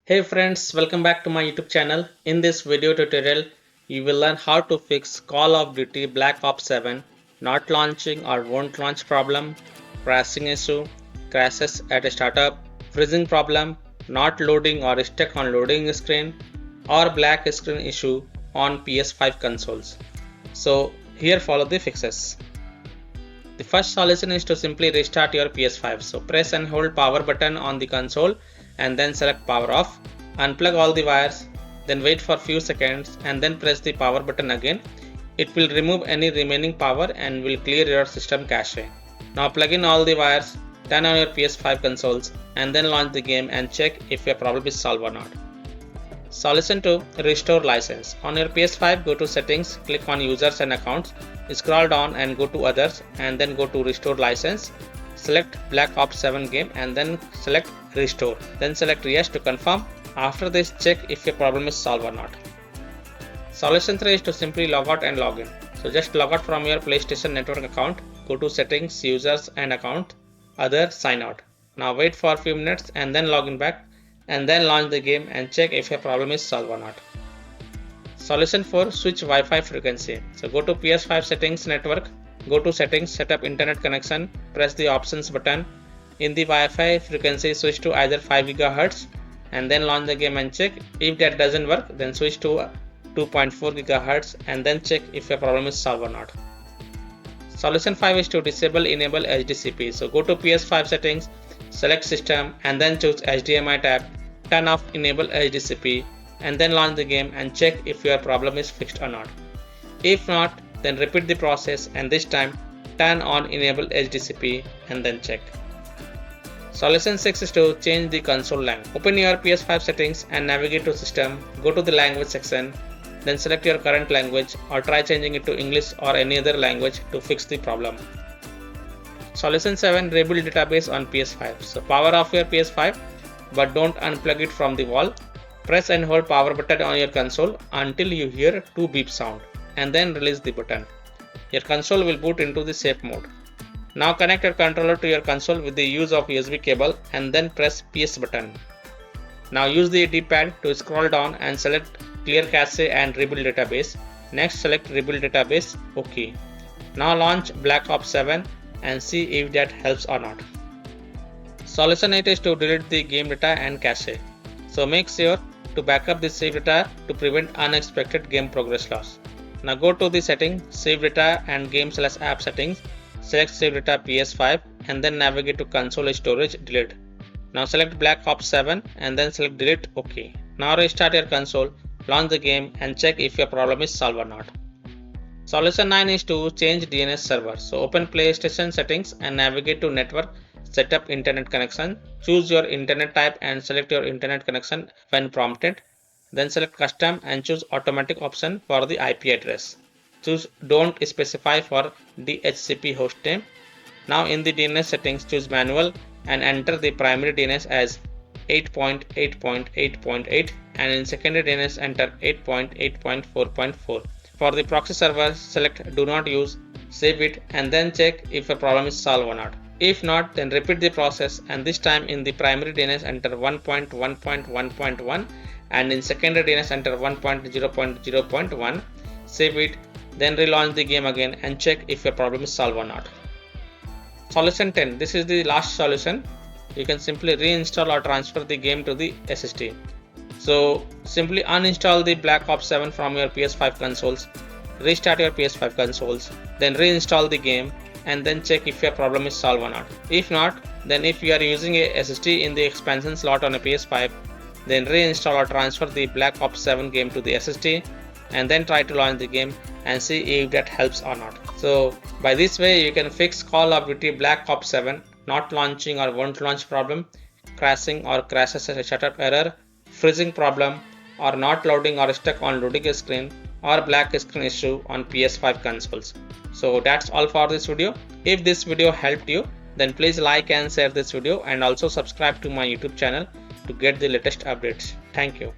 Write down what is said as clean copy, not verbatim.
Hey friends, welcome back to my YouTube channel. In this video tutorial, you will learn how to fix Call of Duty Black Ops 7 not launching or won't launch problem, crashing issue, crashes at a startup, freezing problem, not loading or stuck on loading screen, or black screen issue on PS5 consoles. So here follow the fixes. The first solution is to simply restart your PS5. So press and hold power button on the console and then select power off. Unplug all the wires, then wait for few seconds and then press the power button again. It will remove any remaining power and will clear your system cache. Now plug in all the wires, turn on your PS5 consoles and then launch the game and check if your problem is solved or not. Solution 2. Restore license. On your PS5, go to settings, click on users and accounts, scroll down and go to others and then go to restore license. Select Black Ops 7 game and then select restore. Then select yes to confirm. After this, check if your problem is solved or not. Solution 3 is to simply log out and log in. So just log out from your PlayStation Network account, go to settings, users and account, other, sign out. Now wait for a few minutes and then log in back and then launch the game and check if your problem is solved or not. Solution 4. Switch Wi-Fi frequency. So go to PS5 settings network, go to settings, set up internet connection, press the options button. In the Wi-Fi frequency, switch to either 5 GHz and then launch the game and check. If that doesn't work, then switch to 2.4 GHz and then check if your problem is solved or not. Solution 5 is to disable enable HDCP. So go to PS5 settings, select system and then choose HDMI tab, turn off enable HDCP and then launch the game and check if your problem is fixed or not. If not, then repeat the process and this time turn on enable HDCP and then check. Solution 6 is to change the console language. Open your PS5 settings and navigate to system, go to the language section, then select your current language or try changing it to English or any other language to fix the problem. Solution 7. Rebuild database on PS5. So power off your PS5 but don't unplug it from the wall. Press and hold power button on your console until you hear 2 beep sound and then release the button. Your console will boot into the safe mode. Now connect your controller to your console with the use of USB cable and then press PS button. Now use the D-pad to scroll down and select clear cache and rebuild database. Next select rebuild database, OK. Now launch Black Ops 7 and see if that helps or not. Solution 8 is to delete the game data and cache. So make sure to backup the save data to prevent unexpected game progress loss. Now go to the setting, save data and game/app settings, select save data PS5 and then navigate to console storage, delete. Now select Black Ops 7 and then select delete, OK. Now restart your console, launch the game and check if your problem is solved or not. Solution 9 is to change DNS server. So open PlayStation settings and navigate to network, set up internet connection, choose your internet type and select your internet connection when prompted. Then select custom and choose automatic option for the IP address. Choose don't specify for DHCP host name. Now in the DNS settings choose manual and enter the primary DNS as 8.8.8.8 and in secondary DNS enter 8.8.4.4. For the proxy server select do not use, save it and then check if a problem is solved or not. If not, then repeat the process and this time in the primary DNS enter 1.1.1.1 and in secondary DNS enter 1.0.0.1. Save it, then relaunch the game again and check if your problem is solved or not. Solution 10. This is the last solution. You can simply reinstall or transfer the game to the SSD. So simply uninstall the Black Ops 7 from your PS5 consoles, restart your PS5 consoles, then reinstall the game and then check if your problem is solved or not. If not, then if you are using a SSD in the expansion slot on a PS5, then reinstall or transfer the Black Ops 7 game to the SSD and then try to launch the game and see if that helps or not. So by this way you can fix Call of Duty Black Ops 7 not launching or won't launch problem, crashing or crashes as a setup error, freezing problem or not loading or stuck on loading screen or black screen issue on PS5 consoles. So that's all for this video. If this video helped you, then please like and share this video and also subscribe to my YouTube channel to get the latest updates. Thank you.